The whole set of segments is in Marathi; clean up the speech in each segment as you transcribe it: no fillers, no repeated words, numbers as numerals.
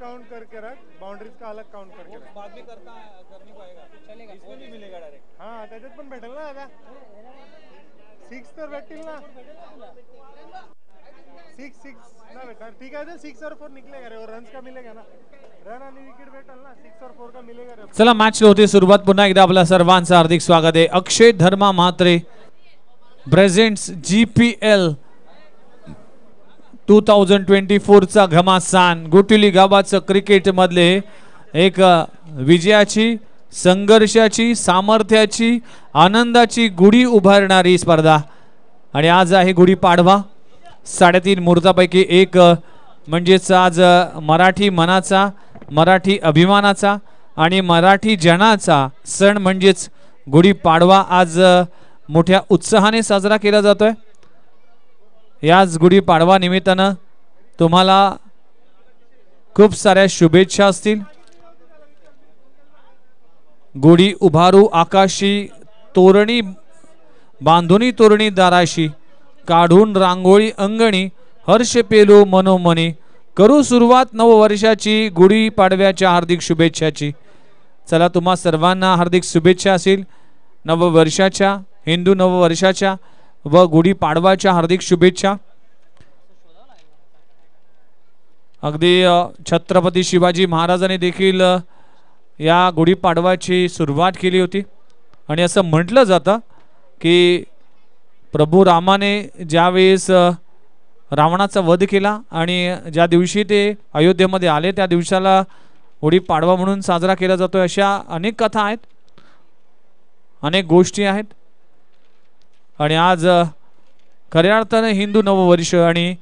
काउंट करके रख, बाउंड्रीज का अलग काउंट करके रख. बाद में करता कर नहीं पाएगा, चलेगा, इसमें भी मिलेगा डायरेक्ट. हाँ त्याच्यात पण भेटेल ना दादा. 6 तर भेटतील ना. 6 ना बेटा ठीक है. 6 और 4 निकलेगा रे. और रन्स का मिलेगा ना. रन आणि विकेट भेटेल ना. 6 और 4 का मिलेगा रे. चला मॅच होती सुरुवात. पुन्हा एकदा आपल्या सर्वांचं हार्दिक स्वागत आहे. अक्षय धर्मा म्हात्रे प्रेझेंट्स GPL 2024 चा घमासान. गोटिवली गावाचं क्रिकेट मधले एक विजयाची, संघर्षाची, सामर्थ्याची, आनंदाची गुढी उभारणारी स्पर्धा. आणि आज आहे गुढी पाडवा. 3.5 मुहूर्तापैकी एक म्हणजेच आज मराठी मनाचा, मराठी अभिमानाचा आणि मराठी जनाचा सण म्हणजेच गुढी पाडवा आज मोठ्या उत्साहाने साजरा केला जातोय. याच गुढी पाडवा निमित्तानं तुम्हाला खूप साऱ्या शुभेच्छा असतील. गुढी उभारू आकाशी, तोरणी बांधुनी तोरणी दाराशी, काढून रांगोळी अंगणी, हर्ष पेलो मनोमनी, करू सुरुवात नववर्षाची, गुढी पाडव्याच्या हार्दिक शुभेच्छाची. चला तुम्हा सर्वांना हार्दिक शुभेच्छा असेल नववर्षाच्या, हिंदू नववर्षाच्या व गुढी पाडवाच्या हार्दिक शुभेच्छा. अगदी छत्रपती शिवाजी महाराजांनी देखील या गुढी पाडवाची सुरुवात केली होती. आणि असं म्हटलं जातं की प्रभू रामाने ज्यावेळेस रावणाचा वध केला आणि ज्या दिवशी ते अयोध्येमध्ये आले त्या दिवसाला गुढी पाडवा म्हणून साजरा केला जातो. अशा अनेक कथा आहेत, अनेक गोष्टी आहेत. आणि आज खऱ्या अर्थाने हिंदू नववर्ष आणि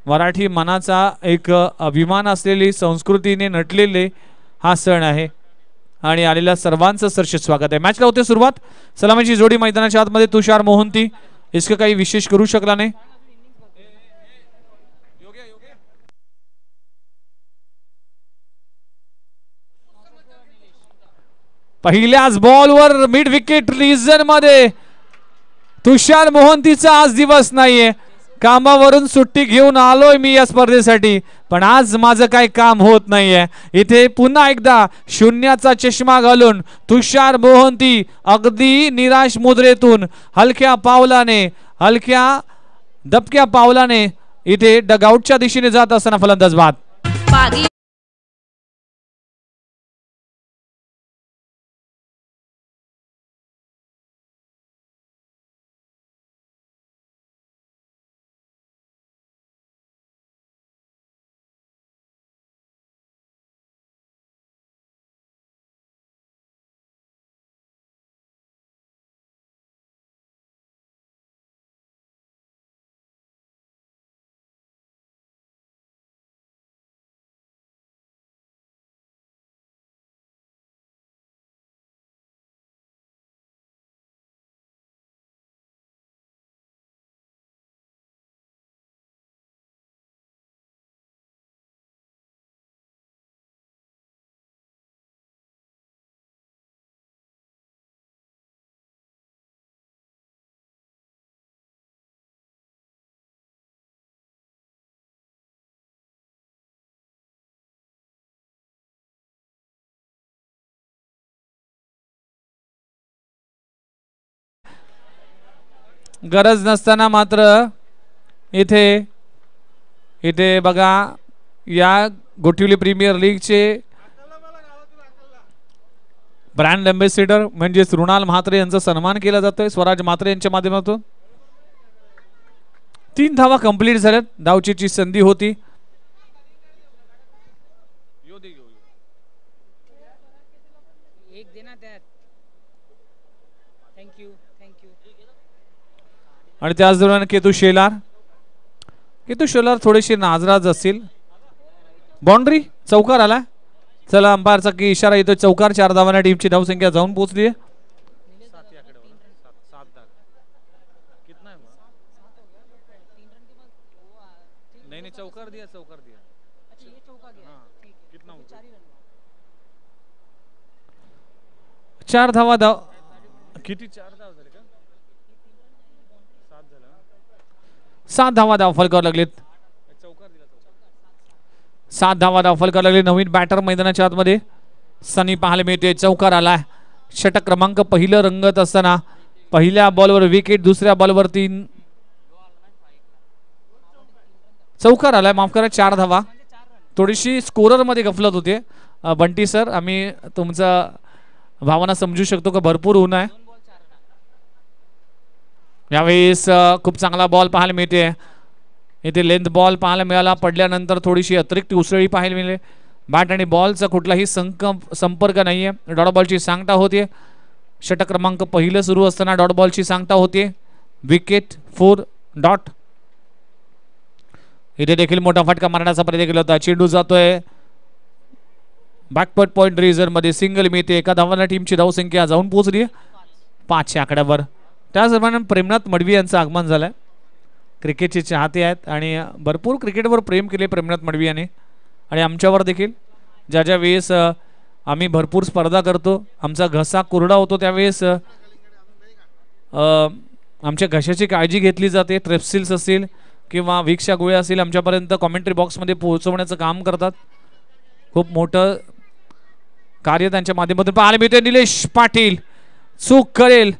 मराठी मनाचा एक अभिमान असलेली, संस्कृतीने नटलेले हा सण आहे. आणि आलेल्या सर्वांचं सरस स्वागत आहे. मॅचला होते सुरुवात. सलामीची जोडी मैदानाच्या आतमध्ये तुषार मोहंती इसकं काही विशेष करू शकला नाही. पहिल्याच बॉलवर मिड विकेट रिजन मध्ये तुषार मोहंतीचा आज दिवस नाहीये. कामावरून सुट्टी घेऊन आलोय मी या स्पर्धेसाठी, पण आज माझं काही काम होत नाहीये. इथे पुन्हा एकदा शून्याचा चष्मा घालून तुषार मोहंती अगदी निराश मुद्रेतून हलक्या पावलाने, हलक्या दबक्या पावलाने इथे डगआउटच्या दिशेने जात असताना फलंदाज बाद. गरज नसताना मात्र इथे इथे बघा या गोटिवली प्रीमियर लीगचे ब्रँड एम्बेसिडर म्हणजे रुणाल म्हात्रे यांचा सन्मान केला जातोय स्वराज म्हात्रे यांच्या माध्यमातून. 3 धावा कंप्लीट झाल्यात. धावचीची संधी होती. आणि त्याच दरम्यान केतू शेलार थोडेसे नाजराज असतील. बाउंड्री चौकार आला. चला अंपायरचा की इशारा येतो. चौकार. 4 धावांना टीमची धावसंख्या जाऊन पोहोचली आहे. चौकार दिया 4 धावा किती 4 धावा झाले का? 7 धावा धाव फलकावर लागलेत. 7 धावा दाखल करायला लागले नवीन बॅटर मैदानाच्या आतमध्ये सनी पाहायला मिळते. चौकार आलाय. षटक क्रमांक पहिलं रंगत असताना पहिल्या बॉलवर विकेट, दुसऱ्या बॉलवर 3 चौकार आलाय. माफ करा 4 धावा. थोडीशी स्कोरर मध्ये गफलत होते बंटी सर. आम्ही तुमचा भावना समजू शकतो का भरपूर ऊन आहे. यावेळेस खूप चांगला बॉल पाहायला मिळते. इथे लेंथ बॉल पाहायला मिळाला. पडल्यानंतर थोडीशी अतिरिक्त उसळी पाहायला मिळेल. बॅट आणि बॉलचा कुठलाही संपर्क नाहीये. डॉट बॉलची सांगता होते. षटक क्रमांक पहिलं सुरू असताना डॉट बॉलची सांगता होते. Wicket 4 dot. इथे देखील मोठा फटका मारण्याचा प्रयत्न केला होता. चेंडू जातोय बॅकपट पॉइंट रिझर्व मध्ये. सिंगल मिळते. एका धावांना टीमची धावसंख्या जाऊन पोहोचली 5 आकड्यावर. त्याच दरम्यान प्रेमनाथ मडवी यांचं आगमन झालंय. क्रिकेटचे चाहते आहेत आणि भरपूर क्रिकेटवर प्रेम केले प्रेमनाथ मडवी यांनी. आणि आमच्यावर देखील ज्या ज्या वेळेस आम्ही भरपूर स्पर्धा करतो, आमचा घसा कोरडा होतो, त्यावेळेस आमच्या घशाची काळजी घेतली जाते. ट्रेप्सिल्स असतील किंवा विक्सच्या गोळ्या असतील आमच्यापर्यंत कॉमेंट्री बॉक्समध्ये पोहोचवण्याचं काम करतात. खूप मोठं कार्य त्यांच्या माध्यमातून पाहायला मिळते. निलेश पाटील चूक करेल.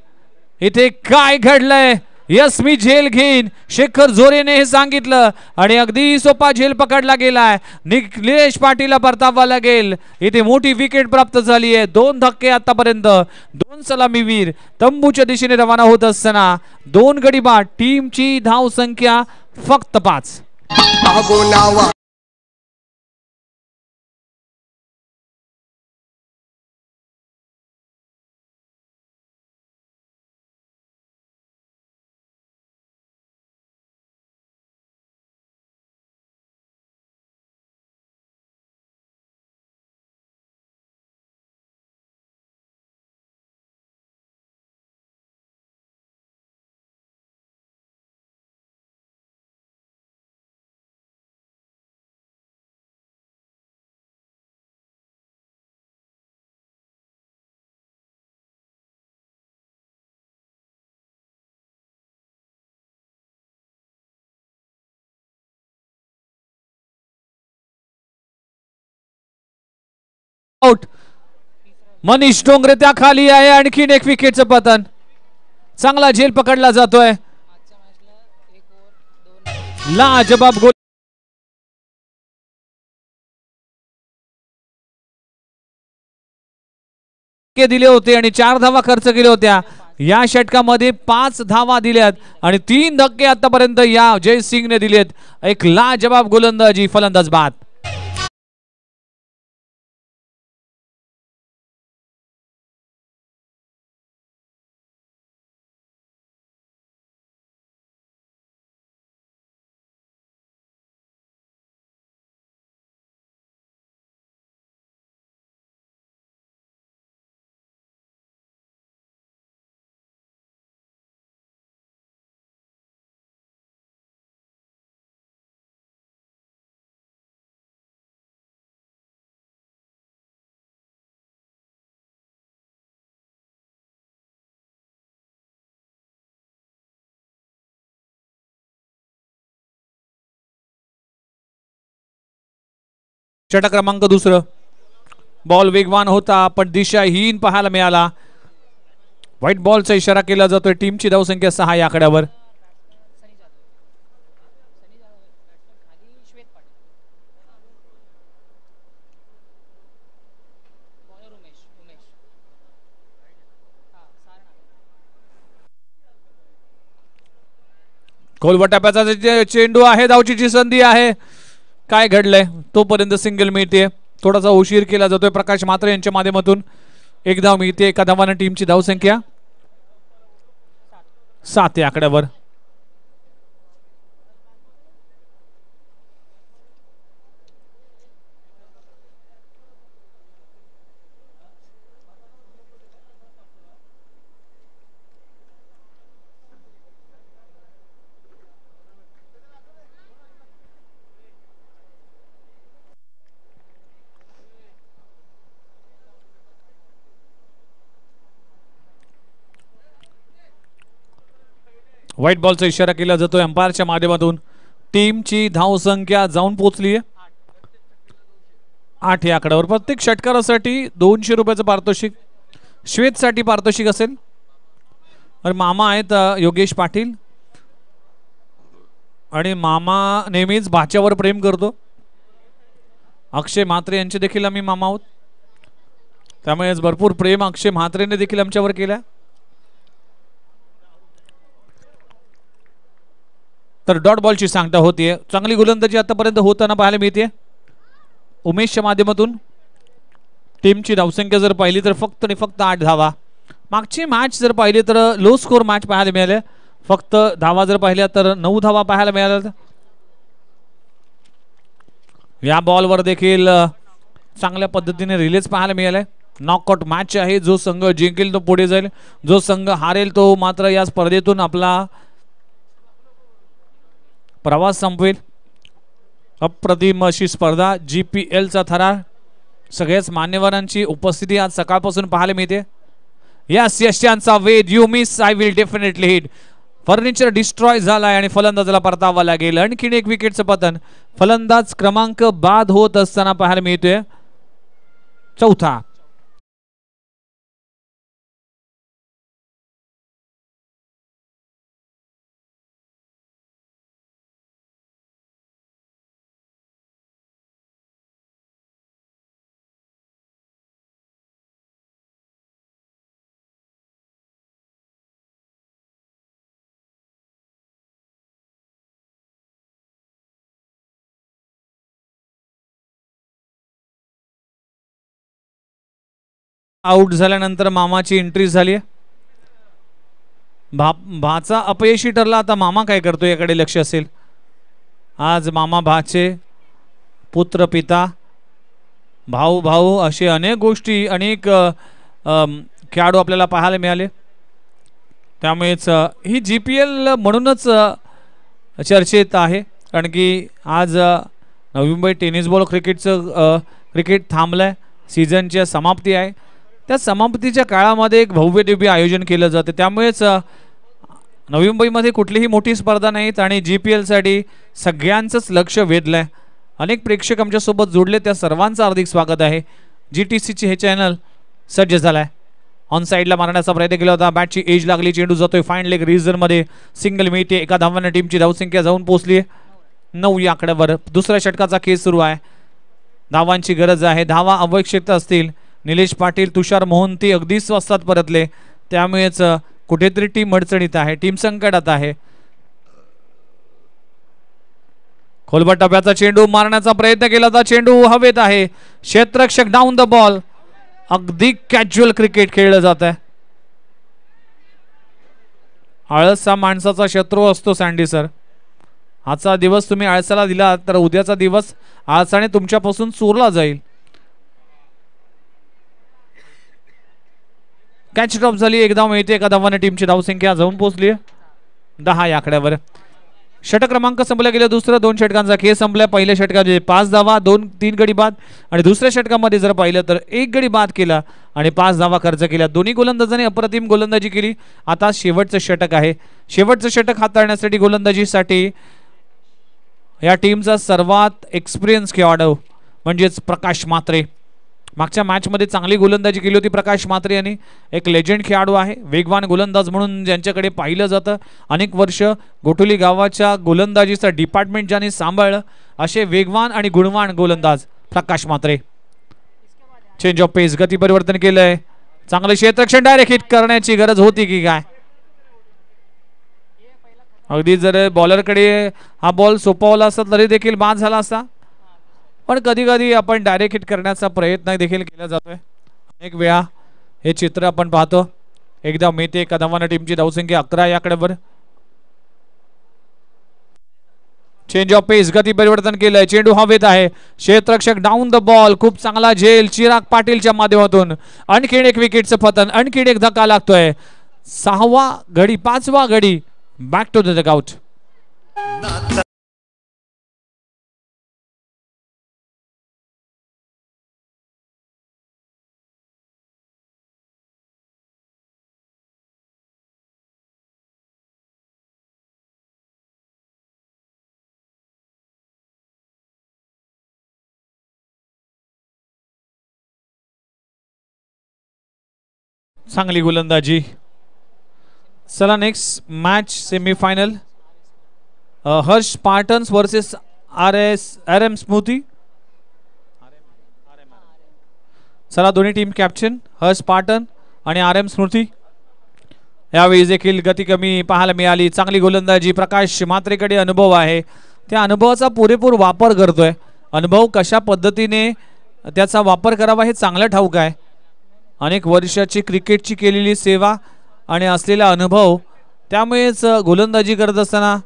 इथे काय घडलंय? यस मी झेल घेईन. शेखर झोरेने हे सांगितलं आणि अगदी सोपा झेल पकडला गेलाय. निलेश पाटीलला परतावा लागेल. इथे मोठी विकेट प्राप्त झाली आहे. 2 धक्के आतापर्यंत. 2 सलामीवीर तंबूच्या दिशेने रवाना होत असताना 2 गडी बाद. टीमची धाव संख्या फक्त 5. आउट. मनीष डोंगरे त्या खाली आहे. आणखीन एक विकेटचं पतन. चांगला झेल पकडला जातोय. लाजबाब गोल दिले होते आणि 4 धावा खर्च केल्या होत्या. या षटकामध्ये 5 धावा दिल्यात आणि 3 धक्के आतापर्यंत या जय सिंगने दिलेत. एक लाजबाब गोलंदाजी. फलंदाज बाद. षटक क्रमांक 2. बॉल वेगवान होता पण दिशाहीन पाहायला मिळाला. व्हाईट बॉलचा इशारा केला जातोय. टीमची धावसंख्या 6 या आकड्यावर. खोलवटाप्याचा चेंडू आहे. धावचीची संधी आहे. काय घडलंय? तोपर्यंत सिंगल मिळते. थोडासा उशीर केला जातोय प्रकाश म्हात्रे यांच्या माध्यमातून. 1 धाव मिळते. एका धावाने टीमची धावसंख्या 7 या आकड्यावर. व्हाईट बॉलचा इशारा केला जातोय अंपायरच्या माध्यमातून. टीमची धावसंख्या जाऊन पोहोचली आहे 8 या आकड्यावर. प्रत्येक षटकारासाठी 200 रुपयाचं पारितोषिक श्वेतसाठी पारितोषिक असेल. आणि मामा आहेत योगेश पाटील आणि मामा नेहमीच भाच्यावर प्रेम करतो. अक्षय म्हात्रे यांचे देखील आम्ही मामा आहोत, त्यामुळे भरपूर प्रेम अक्षय म्हात्रेने देखील आमच्यावर केलं. तर डॉट बॉलची सांगता होतीये. चांगली गोलंदाजी आतापर्यंत होताना पाहायला मिळते उमेशच्या माध्यमातून. टीमची धावसंख्या जर पाहिली तर फक्त आणि फक्त 8 धावा. मागची मॅच जर पाहिली तर लो स्कोर मॅच पाहायला मिळाले. फक्त धावा जर पाहिल्या तर 9 धावा पाहायला मिळाल्या. या बॉलवर देखील चांगल्या पद्धतीने रिलीज पाहायला मिळाले. नॉकआउट मॅच आहे. जो संघ जिंकेल तो पुढे जाईल, जो संघ हारेल तो मात्र या स्पर्धेतून आपला प्रवास संपवेल. अप्रतिम अशी स्पर्धा GPL चा थरार. सगळ्याच मान्यवरांची उपस्थिती आज सकाळपासून पाहायला मिळते. यस यशांचा वेद you miss I will definitely hit. Furniture destroy झालाय आणि फलंदाजाला परतावा लागेल. आणखीन एक विकेटचं पतन. फलंदाज क्रमांक बाद होत असताना पाहायला मिळतोय. चौथा आउट झाल्यानंतर मामाची एंट्री झाली. भाचा अपयशी ठरला. आता मामा काय करतो याकडे लक्ष असेल. आज मामा भाचे पुत्र पिता भाऊ भाऊ असे अनेक गोष्टी अनेक खेळाडू आपल्याला पाहायला मिळाले. त्यामुळेच ही GPL म्हणूनच चर्चेत आहे. कारण की आज नवी मुंबई टेनिस बॉल क्रिकेटचं क्रिकेट थांबलंय. सीझनची समाप्ती आहे. त्या समाप्तीच्या काळामध्ये एक भव्य दिव्य आयोजन केलं जातं. त्यामुळेच नवी मुंबईमध्ये कुठलीही मोठी स्पर्धा नाहीत आणि GPL साठी सगळ्यांचंच लक्ष वेधलंय. अनेक प्रेक्षक आमच्यासोबत जोडले. त्या सर्वांचं हार्दिक स्वागत आहे. GTCचे हे चॅनल सज्ज झालाय. ऑन साईडला मारण्याचा प्रयत्न केला होता. बॅटची एज लागली. चेंडू जातोय फाईन लेग मध्ये. सिंगल मिळते. एका धावाने टीमची धावसंख्या जाऊन पोहोचली 9 या आकड्यावर. दुसऱ्या षटकाचा खेळ सुरू आहे. धावांची गरज आहे. धावा आवश्यक असतील. निलेश पाटील तुषार मोहंती अगदी स्वस्तात परतले. त्यामुळेच कुठेतरी टीम अडचणीत आहे. टीम संकटात आहे. खोलबट टप्प्याचा चेंडू मारण्याचा प्रयत्न केला होता. चेंडू हवेत आहे. क्षेत्ररक्षक डाऊन द बॉल. अगदी कॅज्युअल क्रिकेट खेळलं जात आहे. आळस हा माणसाचा शत्रू असतो सँडी सर. आजचा दिवस तुम्ही आळसाला दिला तर उद्याचा दिवस आळसाने तुमच्यापासून चोरला जाईल. कॅच ड्रॉप झाली. एकदा मिळते. एका धावाने टीमची धावसंख्या जाऊन पोहोचली 10 या आकड्यावर. षटक क्रमांक संपला गेला. दुसरं 2 षटकांचा खेळ संपला. पहिल्या षटकामध्ये 5 धावा 3 गडी बाद आणि दुसऱ्या षटकामध्ये जर पाहिलं तर 1 गडी बाद केला आणि 5 धावा खर्च केल्या. दोन्ही गोलंदाजांनी अप्रतिम गोलंदाजी केली. आता शेवटचं षटक आहे. शेवटचं षटक हाताळण्यासाठी गोलंदाजीसाठी या टीमचा सर्वात एक्सपिरियन्स खेळाडू म्हणजेच प्रकाश म्हात्रे. मागच्या मॅचमध्ये चांगली गोलंदाजी केली होती प्रकाश म्हात्रे यांनी. एक लेजंड खेळाडू आहे. वेगवान गोलंदाज म्हणून ज्यांच्याकडे पाहिलं जातं. अनेक वर्ष गोटुली गावाच्या गोलंदाजीचं डिपार्टमेंट ज्यांनी सांभाळलं असे वेगवान आणि गुणवान गोलंदाज प्रकाश म्हात्रे. चेंज ऑफ पेस गती परिवर्तन केलंय. चांगलं क्षेत्ररक्षण डायरेक्ट हिट करण्याची गरज होती की काय. अगदी जर बॉलरकडे हा बॉल सोपवला असता तरी देखील बाद झाला असता. पण कधी कधी आपण डायरेक्ट हिट करण्याचा प्रयत्न देखील केला जातोय. अनेक वेळा हे चित्र आपण पाहतो. एकदा मिळते. एका धावाने टीमची धावसंख्या 11 या आकड्यावर. चेंज ऑफ पेस गती परिवर्तन केलंय. चेंडू हवेत आहे. क्षेत्ररक्षक डाऊन द बॉल. खूप चांगला झेल चिराग पाटीलच्या माध्यमातून. आणखीन एक विकेटचं पतन. आणखीन एक धक्का लागतोय. 6वा गडी 5वा गडी बॅक टू द डगआउट. चांगली गोलंदाजी. चला नेक्स्ट मॅच सेमीफायनल हर्ष पाटन्स वर्सेस आर एम स्मृती. चला दोन्ही टीम कॅप्टन हर्ष पाटण आणि आर एम स्मृती. यावेळी देखील गती कमी पाहायला मिळाली. चांगली गोलंदाजी. प्रकाश म्हात्रेकडे अनुभव आहे, त्या अनुभवाचा पुरेपूर वापर करतोय. अनुभव कशा पद्धतीने त्याचा वापर करावा हे चांगलं ठाऊक आहे. अनेक वर्षाची क्रिकेटची केलेली सेवा आणि असलेला अनुभव, त्यामुळेच गोलंदाजी करत असताना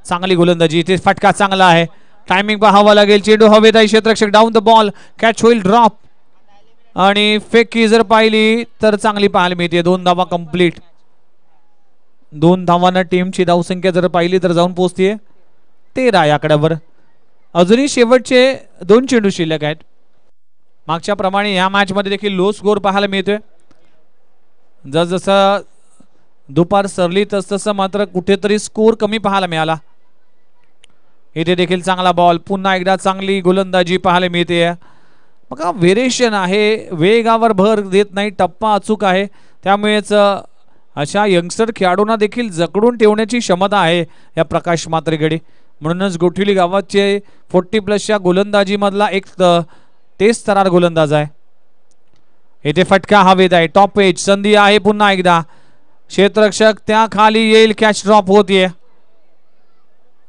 चांगली गोलंदाजी. इथे फटका चांगला आहे. टायमिंग पाहावा लागेल. चेंडू हवेत आहे. क्षेत्ररक्षक डाऊन द बॉल. कॅच होईल ड्रॉप आणि फेकी जर पाहिली तर चांगली पाहायला मिळते. 2 धावा कंप्लीट. 2 धावांना टीमची धावसंख्या जर पाहिली तर जाऊन पोहोचते 13 या आकड्यावर. अजूनही शेवटचे 2 चेंडू शिल्लक आहेत. मागच्या प्रमाणे या मॅच मध्ये देखील लो स्कोर पाहायला मिळतोय. जसजसं दुपार सरली तसतसं मात्र कुठेतरी स्कोर कमी पाहायला मिळाला. इथे देखील चांगला बॉल. पुन्हा एकदा चांगली गोलंदाजी पाहायला मिळते. बघा व्हेरिएशन आहे, वेगावर भर देत नाही, टप्पा अचूक आहे. त्यामुळेच अशा यंगस्टर खेळाडूंना देखील जकडून ठेवण्याची क्षमता आहे या प्रकाश म्हात्रेकडे. म्हणूनच गोठिवली गावाचे 40+ गोलंदाजी मधला एक तेज तरार गोलंदाज आहे. इथे फटका हवेत आहे. टॉप एज संधी आहे. पुन्हा एकदा क्षेत्ररक्षक त्या खाली येईल. कॅच ड्रॉप होतीये.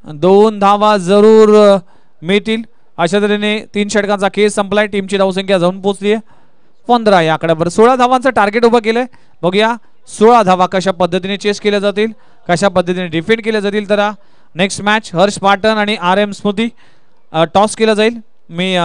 2 धावा जरूर मिळतील. अशा तऱ्हेने 3 षटकांचा खेळ संपलाय. टीमची धावसंख्या जाऊन पोहोचली आहे 15 या आकड्यावर. 16 धावांचं टार्गेट उभं केलंय. बघूया 16 धावा कशा पद्धतीने चेस केल्या जातील, कशा पद्धतीने डिफेंड केल्या जातील. तर नेक्स्ट मॅच हर्ष पाटण आणि आर एम स्मृती. टॉस केला जाईल. मी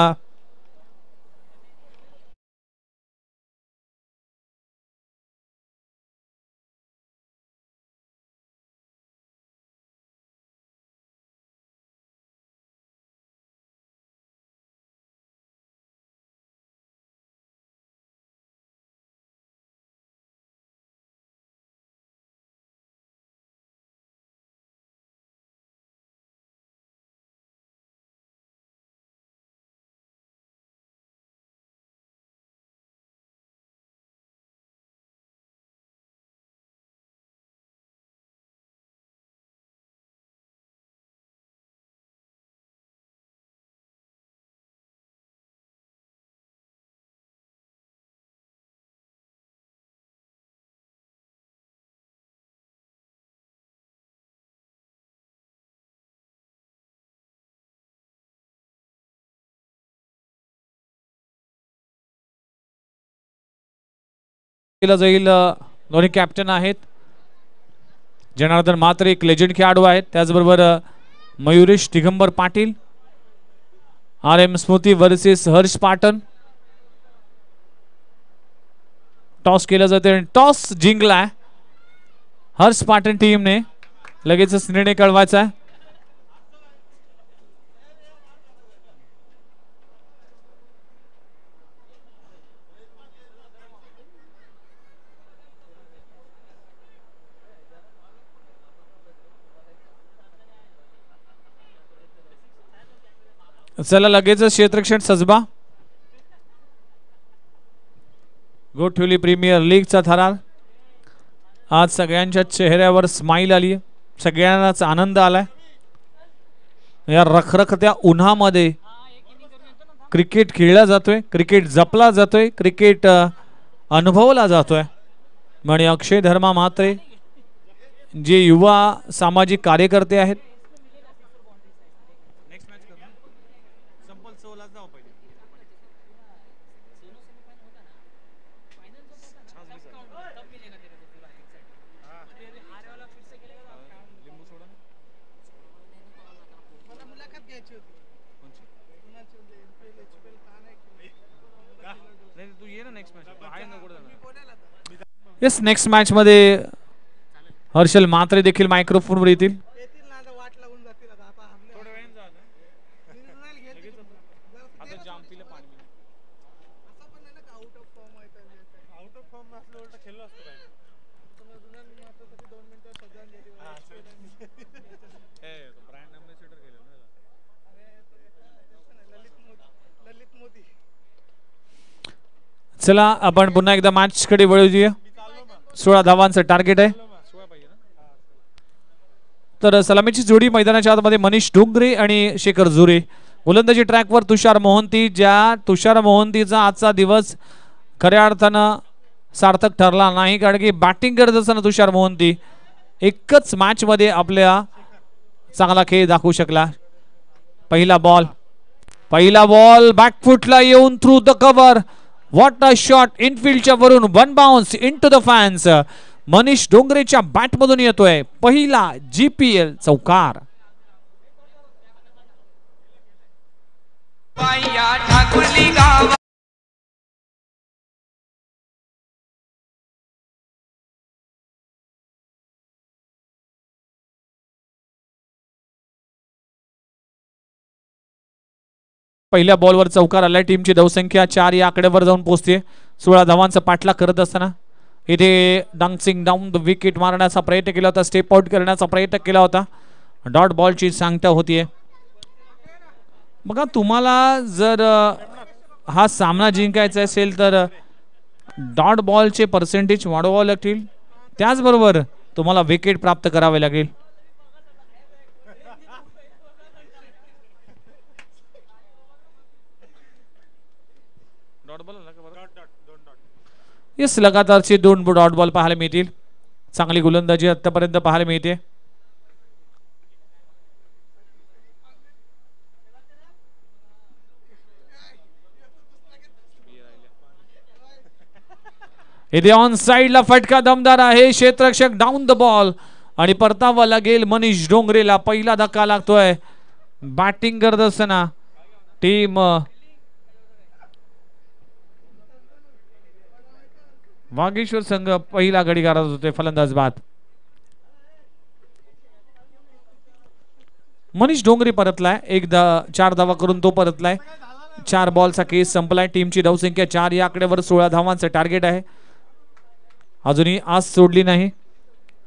केला जाईल. दोन्ही कॅप्टन आहेत. जनार्दन म्हात्रे एक लेजंड खेळाडू आहेत. त्याचबरोबर मयुरेश दिगंबर पाटील. आर एम स्मृती वर्सेस हर्ष पाटण. टॉस केला जाते. टॉस जिंकलाय हर्ष पाटण टीमने. लगेचच निर्णय कळवायचा आहे. चला लगेच क्षेत्ररक्षण सजबा. गोठिवली प्रीमियर लीगचा थरार. आज सगळ्यांच्या चेहऱ्यावर स्माइल आली. सगळ्यांनाच आनंद आलाय. या रखरखत्या उन्हामध्ये क्रिकेट खेळला जातोय, क्रिकेट जपला जातोय, क्रिकेट अनुभवला जातोय. म्हणजे अक्षय धर्मा म्हात्रे जे युवा सामाजिक कार्यकर्ते आहेत. येस नेक्स्ट मॅच मध्ये हर्षल म्हात्रे देखील मायक्रोफोनवर येतील. चला आपण पुन्हा एकदा मॅच कडे वळूया. 16 धावांचं टार्गेट आहे. तर सलामीची जोडी मैदानाच्या आतमध्ये मनीष डोंगरे आणि शेखर झुरे. गोलंदाजी ट्रॅकवर तुषार मोहंती. ज्या तुषार मोहंतीचा आजचा दिवस खऱ्या अर्थानं सार्थक ठरला नाही, कारण की बॅटिंग करत असताना तुषार मोहंती एकच मॅच मध्ये आपल्या चांगला खेळ दाखवू शकला. पहिला बॉल बॅकफुटला येऊन through the cover. What a shot इनफिल्डच्या वरून one bounce into the fans. Manish डोंगरेच्या बॅट मधून येतोय पहिला GPL चौकार. पहिल्या बॉलवर चौकार आलाय. टीमची धावसंख्या 4 या आकड्यावर जाऊन पोहोचते. 16 धावांचा पाठलाग करत असताना इथे डान्सिंग डाऊन द विकेट मारण्याचा प्रयत्न केला होता, स्टेप आउट करण्याचा प्रयत्न केला होता. डॉट बॉलची सांगता होतीये. बघा, तुम्हाला जर हा सामना जिंकायचा असेल तर डॉट बॉलचे पर्सेंटेज वाढवावे लागतील, त्याचबरोबर तुम्हाला विकेट प्राप्त करावे लागेल. येस, लगातारचे 2 डॉट बॉल पाहायला मिळतील. चांगली गोलंदाजी आतापर्यंत पाहायला मिळते. इथे ऑन साइडला फटका दमदार आहे. क्षेत्ररक्षक डाऊन द बॉल आणि परतावा लागेल मनीष डोंगरेला. पहिला धक्का लागतोय. बॅटिंग करत असताना टीम वागेश्वर संघ पहिला गडी गारत होते. फलंदाज बाद. मनीष डोंगरे परतलाय. 4 धावा करून तो परतलाय. 4 बॉलचा केस संपलाय. टीमची धावसंख्या 4 या आकड्यावर 16 धावांचं टार्गेट आहे. अजूनही आज सोडली नाही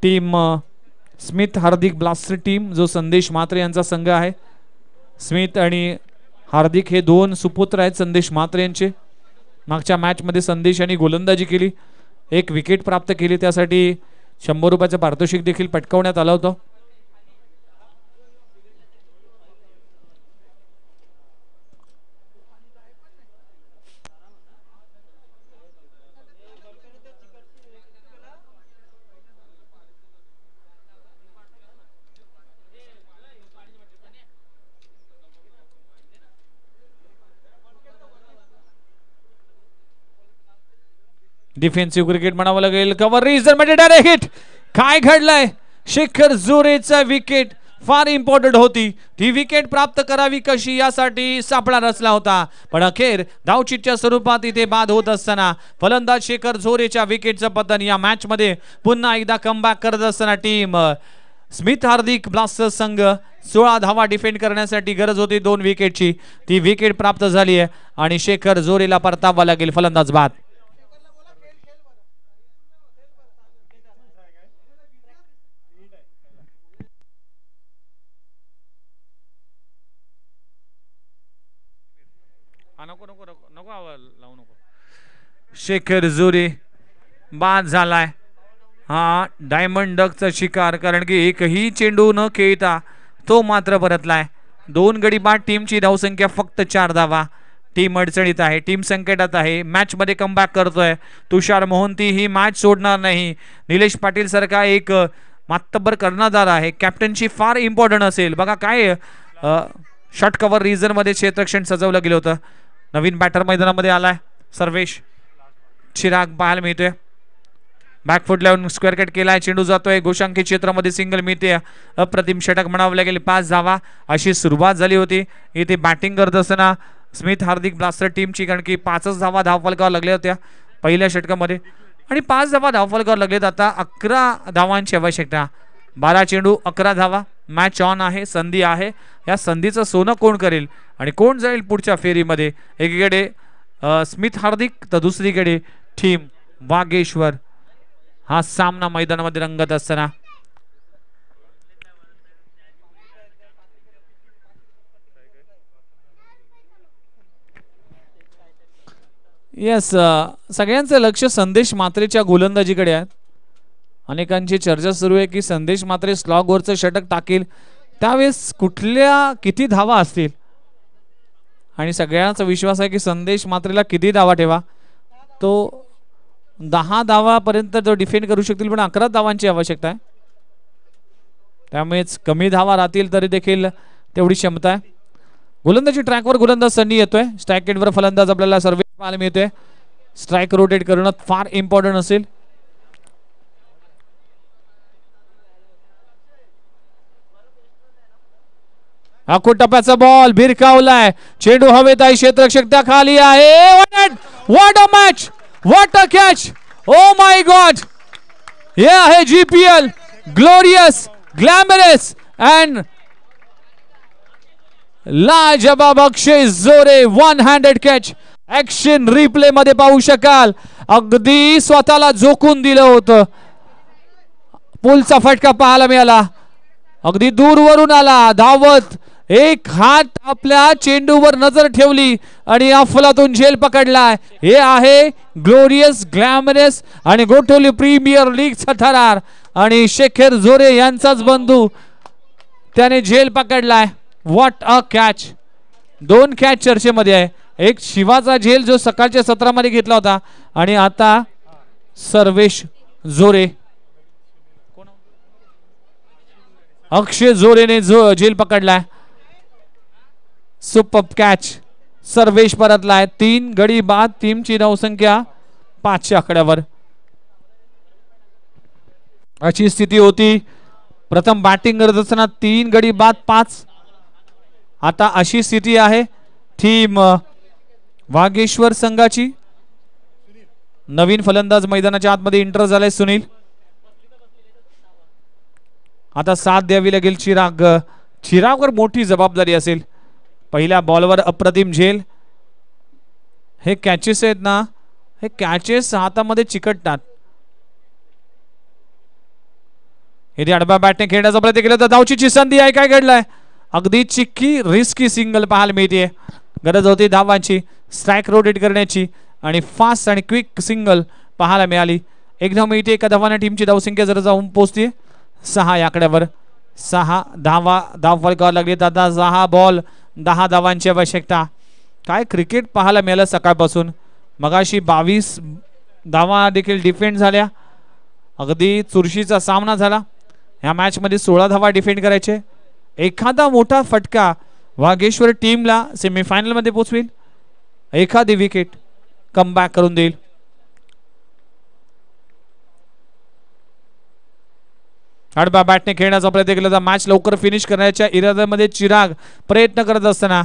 टीम स्मिथ हार्दिक ब्लास्टर टीम, जो संदेश म्हात्रे यांचा संघ आहे. स्मिथ आणि हार्दिक हे 2 सुपुत्र आहेत संदेश म्हात्रे यांचे. मागच्या मॅच मध्ये संदेश यांनी गोलंदाजी केली, 1 विकेट प्राप्त केली. त्यासाठी 100 रुपयाचं पारितोषिक देखील पटकावण्यात आलं होतं. डिफेन्सिव्ह क्रिकेट म्हणावं लागेल. कव्हर रीजन मध्ये डायरेक्ट हिट. काय घडलंय? शेखर झुरेचा विकेट फार इम्पॉर्टंट होती. ती विकेट प्राप्त करावी कशी यासाठी सापळा रचला होता, पण अखेर धावचीतच्या स्वरूपात इथे बाद होत असताना फलंदाज शेखर झोरेच्या विकेटचं पतन. या मॅच मध्ये पुन्हा एकदा कमबॅक करत असताना टीम स्मिथ हार्दिक ब्लास्टर संघ 16 धावा डिफेंड करण्यासाठी गरज होती 2 विकेटची. ती विकेट प्राप्त झाली आहे आणि शेखर झोरेला परतावा लागेल. फलंदाज बाद. शेखर झोरे बाद झालाय. हा डायमंड डकचा शिकार, कारण की एकही चेंडू न खेळता तो मात्र परतलाय. 2 गडी बाद. टीमची धावसंख्या फक्त 4 धावा. टीम अडचणीत आहे, टीम संकटात आहे. मॅच मध्ये कमबॅक करतोय तुषार मोहंती. ही मॅच सोडणार नाही. निलेश पाटील सारखा एक मातब्बर कर्णधार आहे. कॅप्टनशी फार इम्पॉर्टंट असेल. बघा काय शॉर्ट कव्हर रिजन मध्ये क्षेत्ररक्षण सजवलं गेलं होतं. नवीन बॅटर मैदानामध्ये आलाय सर्वेश चिराग पाहायला मिळतोय. बॅकफुट लावून स्क्वेअर कट केलाय. चेंडू जातोय गोशांकी क्षेत्रामध्ये. सिंगल मिळते. अप्रतिम षटक म्हणावं लागेल. 5 धावा अशी सुरुवात झाली होती. इथे बॅटिंग करत असताना स्मिथ हार्दिक ब्लास्टर टीमची, कारण की 5च धावा धावफलकावर लागल्या होत्या पहिल्या षटकामध्ये आणि 5 धावा धावफलकावर लागलेत. आता 11 धावांची आवश्यकता. 12 चेंडू 11 धावा. मॅच ऑन आहे, संधी आहे. या संधीचं सोनं कोण करेल आणि कोण जाईल पुढच्या फेरीमध्ये? एकीकडे स्मिथ हार्दिक तर दुसरीकडे टीम वागेश्वर. हा सामना मैदानामध्ये रंगत असताना येस सगळ्यांचं लक्ष संदेश म्हात्रेच्या गोलंदाजीकडे आहे. अनेकांची चर्चा सुरू आहे की संदेश म्हात्रे स्लॉग वरचं षटक टाकेल त्यावेळेस कुठल्या किती धावा असतील आणि सगळ्यांचा विश्वास आहे की संदेश म्हात्रेला किती धावा ठेवा तो 10 धावापर्यंत तो डिफेंड करू शकतील पण 11 धावांची आवश्यकता आहे त्यामुळेच कमी धावा राहतील तरी देखील तेवढी क्षमता आहे गोलंदाजी ट्रॅकवर गोलंदाज सन्नी येतोय स्ट्राईक एंडवर फलंदाज आपल्याला सर्वे पाहायला मिळतोय स्ट्राईक रोटेट करणं फार इम्पॉर्टंट असेल आखूड टप्प्याचा बॉल भिरकावलाय चेंडू हवेत आहे क्षेत्ररक्षक त्या खाली आहे what a match what a catch oh my God हे आहे जीपीएल ग्लोरियस ग्लॅमरस अँड लाजबाब अक्षय जोरे one handed catch action replay मध्ये पाहू शकाल अगदी स्वतःला झोकून दिलं होतं पुलचा फटका पाहायला मिळाला अगदी दूरवरून आला धावत एक हात आपल्या चेंडूवर नजर ठेवली आणि अफलातून झेल पकडलाय हे आहे ग्लोरियस ग्लॅमरस आणि गोठवली प्रीमियर लीगचा थरार आणि शेखर जोरे यांचाच बंधू त्याने झेल पकडलाय व्हॉट अ कॅच 2 कॅच चर्चेमध्ये आहे एक शिवाचा झेल जो सकाळच्या सत्रामध्ये घेतला होता आणि आता सर्वेश जोरे अक्षय जोरेने जो झेल पकडलाय सुपर कॅच सर्वेश परतलाय 3 गडी बाद टीमची धावसंख्या 5च्या आकड्यावर अशी स्थिती होती प्रथम बॅटिंग करत असताना 3 गडी बाद 5 आता अशी स्थिती आहे टीम वागेश्वर संघाची नवीन फलंदाज मैदानाच्या आतमध्ये एंटर झालाय सुनील आता साथ द्यावी लागेल चिरागवर मोठी जबाबदारी असेल पहिल्या बॉलवर अप्रतिम झेल हे कॅचेस आहेत ना हे कॅचेस हातामध्ये चिकटतात इथे आडव्या बॅटने खेळण्याचा प्रयत्न केला तर धावची संधी आहे काय घडलाय अगदी चिक्की रिस्की सिंगल पाहायला मिळते गरज होती धावांची स्ट्राईक रोटेट करण्याची आणि फास्ट आणि क्विक सिंगल पाहायला मिळाली एक धाव मिळते एका धावाने टीमची धावसंख्या जर जाऊन पोहोचते 6 या आकड्यावर 6 धावा धाव फलकावर लागली आता 6 बॉल 10 धावांची आवश्यकता काय क्रिकेट पाहायला मिळालं सकाळपासून मगाशी 22 धावा देखील डिफेंड झाल्या अगदी चुरशीचा सामना झाला या मॅच मध्ये 16 धावा डिफेंड करायचे एखादा मोठा फटका वागेश्वर टीमला सेमीफायनल मध्ये पोहोचवेल एखादी विकेट कमबॅक करून देईल आडव्या बॅटने खेळण्याचा प्रयत्न केला तर मॅच लवकर फिनिश करण्याच्या इराद्यामध्ये चिराग प्रयत्न करत असताना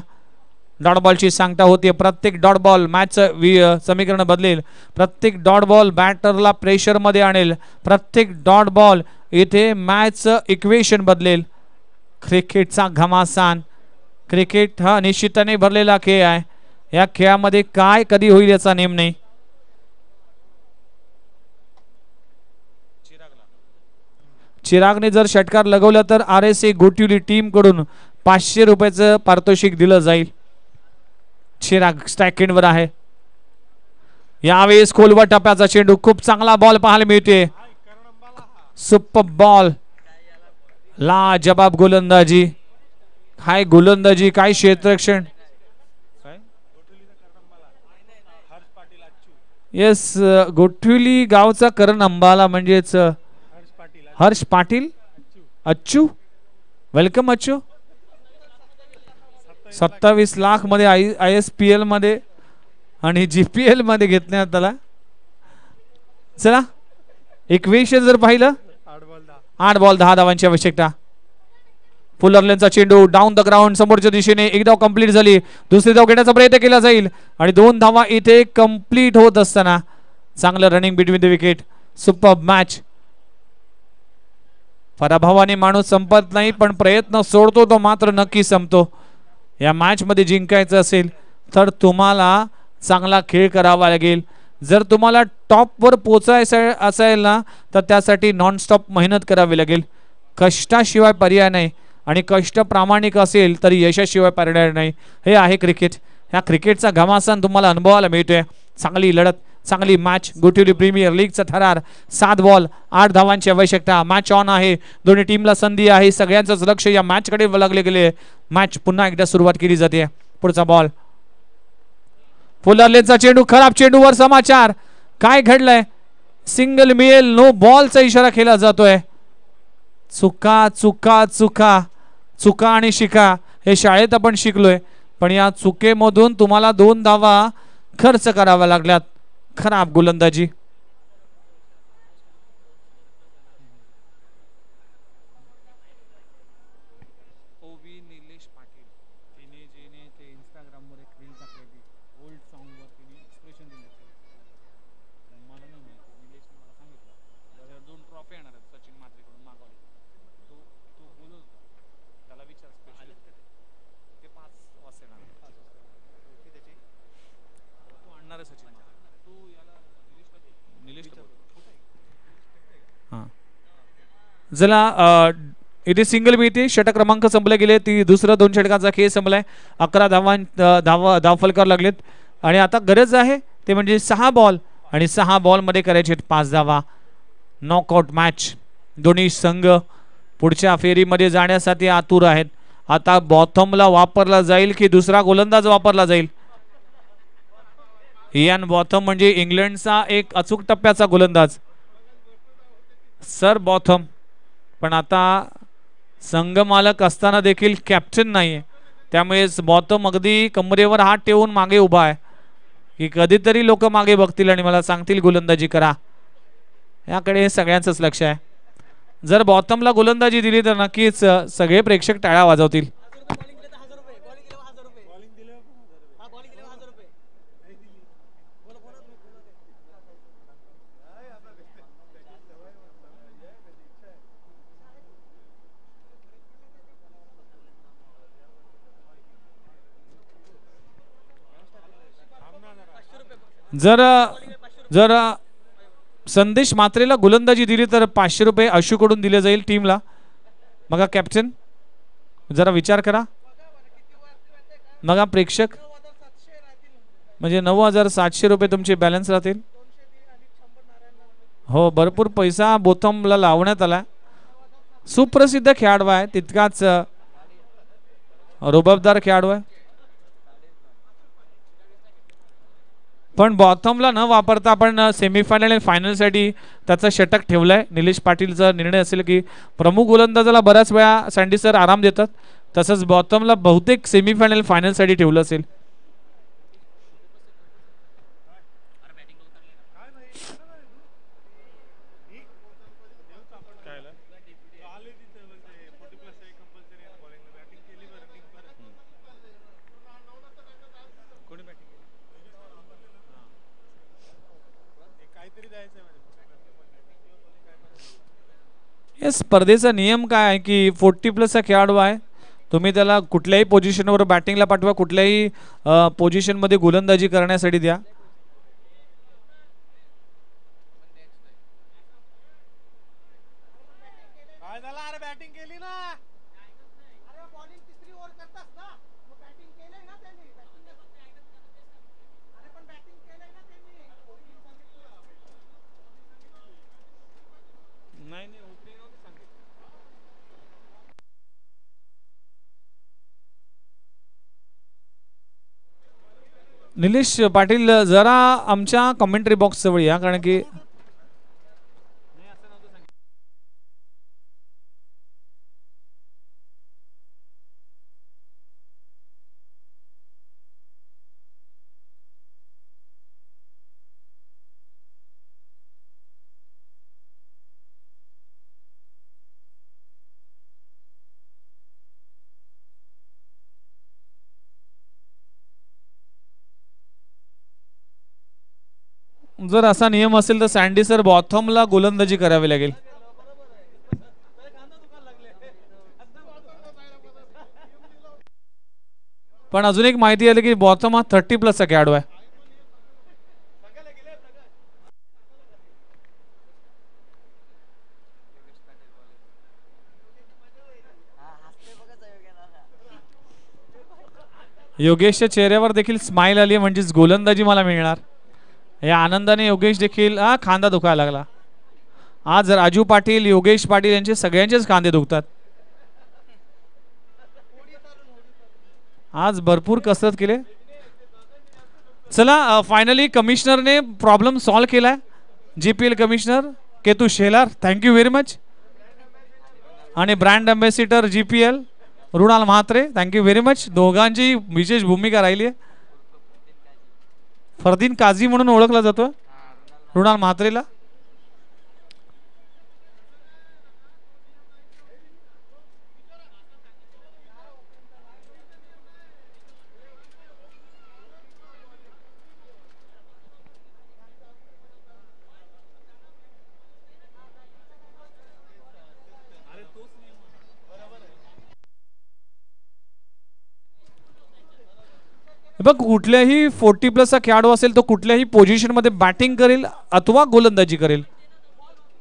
डॉट बॉलची सांगता होती प्रत्येक डॉट बॉल मॅचचं समीकरण बदलेल प्रत्येक डॉट बॉल बॅटरला प्रेशर मध्ये आणेल प्रत्येक डॉट बॉल इथे मॅचचं इक्वेशन बदलेल क्रिकेटचा घमासान क्रिकेट हा निश्चितपणे भरलेला खेळ आहे या खेळामध्ये काय कधी होईल याचा नेम नाही चिरागने जर षटकार लगवला तर RSA गोटिवली टीम कडून 500 रुपयाचं पारितोषिक दिलं जाईल चिराग स्ट्राईक एंडवर आहे यावेळेस खोलवर टप्प्याचा चेंडू खूप चांगला बॉल पाहायला मिळते सुपर बॉल लाजबाब गोलंदाजी काय क्षेत्ररक्षण येस गोठविली गावचा करण अंबाला म्हणजेच हर्ष पाटील अच्छू वेलकम अच्छू 27 लाख मध्ये ISPL मध्ये आणि GPL मध्ये घेतण्यात आला चला इक्वेशन जर पाहिलं 8 बॉल 10 धावांची आवश्यकता फुलरलेनचा चेंडू डाऊन द ग्राउंड समोरच्या दिशेने एक धाव कंप्लीट झाली दुसरी धाव घेण्याचा प्रयत्न केला जाईल आणि 2 धावा इथे कंप्लीट होत असताना चांगलं running between the wicket super match पराभवाने माणूस संपत नाही पण प्रयत्न सोडतो तो मात्र नक्की संपतो या मॅच मध्ये जिंकायचं असेल तर तुम्हाला चांगला खेळ करावा लागेल जर तुम्हाला टॉप वर पोहोचायचं असेल ना तर त्यासाठी नॉनस्टॉप मेहनत करावी लागेल कष्टाशिवाय पर्याय नाही आणि कष्ट प्रामाणिक असेल तरी यशाशिवाय पर्याय नाही हे आहे क्रिकेट ह्या क्रिकेटचा घमासान तुम्हाला अनुभवायला मिळतोय चांगली लढत चांगली मॅच. गोटिवली प्रीमियर लीगचा थरार. 7 बॉल 8 धावांची आवश्यकता. मॅच ऑन आहे. दोन्ही टीमला संधी आहे. सगळ्यांचंच लक्ष या मॅच कडे लागले गेले. मॅच पुन्हा एकदा सुरुवात केली जाते. पुढचा बॉल. फुलरलेनचा चेंडू. खराब चेंडूवर समाचार. काय घडलंय? सिंगल मिळेल. नो बॉलचा इशारा केला जातोय. चुका चुका चुका चुका आणि शिका हे शाळेत आपण शिकलोय, पण या चुकेमधून तुम्हाला 2 धावा खर्च कराव्या लागल्यात. खराब गोलंदाजी. जला इथे सिंगल मिळते. षटक क्रमांक संपले गेले. ती दुसरं 2 षटकाचा खेळ संपलाय. 11 धावफलकावर लागलेत आणि आता गरज आहे ते म्हणजे 6 बॉल आणि 6 बॉल मध्ये करायचे 5 धावा. Knockout match. दोन्ही संघ पुढच्या फेरीमध्ये जाण्यासाठी आतुर आहेत. आता बॉथमला वापरला जाईल की दुसरा गोलंदाज वापरला जाईल? इयान बॉथम म्हणजे इंग्लंडचा एक अचूक टप्प्याचा गोलंदाज. Sir Botham. पण आता संघ मालक असताना देखील कॅप्टन नाहीये, त्यामुळे बॉथम अगदी कमरेवर हात ठेवून मागे उभा आहे की कधीतरी लोक मागे बघतील आणि मला सांगतील गोलंदाजी करा. याकडे सगळ्यांचंच लक्ष आहे. जर बॉथमला गोलंदाजी दिली तर नक्कीच सगळे प्रेक्षक टाळ्या वाजवतील. जर जर संदेश मात्रेला गोलंदाजी दिली तर 500 रुपये अशूकडून दिले जाईल टीमला. मग कॅप्टन जरा विचार करा. मग प्रेक्षक म्हणजे 9700 रुपये तुमचे बॅलन्स राहतील. हो, भरपूर पैसा बोथमला लावण्यात आला. सुप्रसिद्ध खेळाडू आहे, तितकाच रुबाबदार खेळाडू आहे. पण बॉथमला न वापरता आपण सेमीफायनल आणि फायनल साठी त्याचा षटक ठेवलाय. निलेश पाटीलचा निर्णय असेल की प्रमुख गोलंदाजाला बऱ्याच वेळा सँडी सर आराम देतात, तसंच बॉथमला बहुतेक सेमीफायनल फायनल साठी ठेवलं असेल. या स्पर्धेचा नियम काय आहे की 40+ खेळाडू आहे. तुम्ही त्याला कुठल्याही पोझिशनवर बॅटिंगला पाठवा, कुठल्याही पोझिशनमध्ये गोलंदाजी करण्यासाठी द्या. निलेश पाटील जरा आमच्या कमेंटरी बॉक्स जवळ या, कारण की जर असा नियम असेल तर सँडी सर बॉथमला गोलंदाजी करावी लागेल. पण अजून एक माहिती आली की बॉथम हा 30+ खेळाडू आहे. योगेशच्या चेहऱ्यावर देखील स्माइल आली, म्हणजेच गोलंदाजी मला मिळणार. या आनंदाने योगेश देखील खांदा दुखायला लागला. आज राजू पाटील, योगेश पाटील यांचे सगळ्यांचेच खांदे दुखतात. आज भरपूर कसरत केले. चला फायनली कमिशनरने प्रॉब्लेम सॉल्व केलाय. GPL commissioner Ketu Shelar, thank you very much. आणि brand ambassador GPL Runal Mhatre, thank you very much. दोघांची विशेष भूमिका राहिली आहे. फरदीन काझी म्हणून ओळखला जातो रुणाल म्हात्रेला. बघ, कुठल्याही 40+ खेळाडू असेल तो कुठल्याही पोझिशन मध्ये बॅटिंग करेल अथवा गोलंदाजी करेल,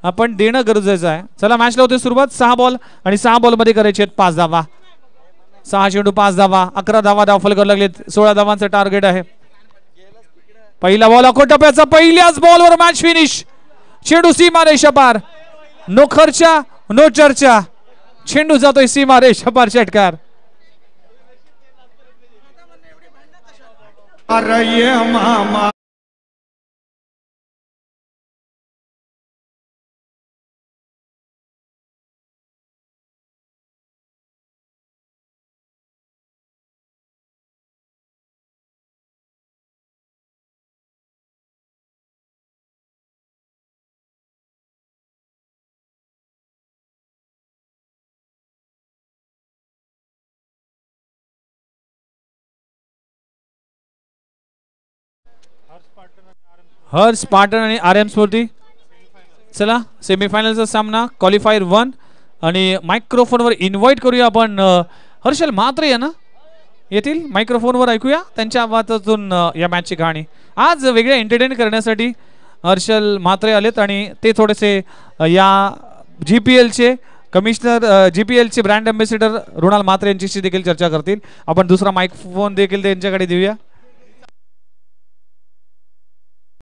आपण देणं गरजेचं आहे. चला मॅचला होते सुरुवात. 6 बॉल आणि 6 बॉल मध्ये करायचे 5 धावा. 6 चेंडू 5 धावा, 11 धावा धावफल करायला लागलेत. 16 धावांचं टार्गेट आहे. पहिला बॉल अकोटप्याचा, पहिल्याच बॉलवर मॅच फिनिश. चेंडू सीमारेषा पार, नो खर्चा नो चर्चा. चेंडू जातोय सीमारेषा पार षटकार. मामा हर्ष पाटण आणि RM स्फूर्ती. चला सेमीफायनलचा सामना क्वालिफायर 1 आणि मायक्रोफोनवर इन्व्हाइट करूया आपण हर्षल म्हात्रे यांना. येथील मायक्रोफोनवर ऐकूया त्यांच्या आवाजातून या मॅचची कहाणी. आज वेगळ्या एंटरटेन करण्यासाठी हर्षल म्हात्रे आलेत आणि ते थोडेसे या GPLचे commissioner, GPLचे brand ambassador Runal Mhatre यांच्याशी देखील चर्चा करतील. आपण दुसरा मायक्रोफोन देखील त्यांच्याकडे देऊया.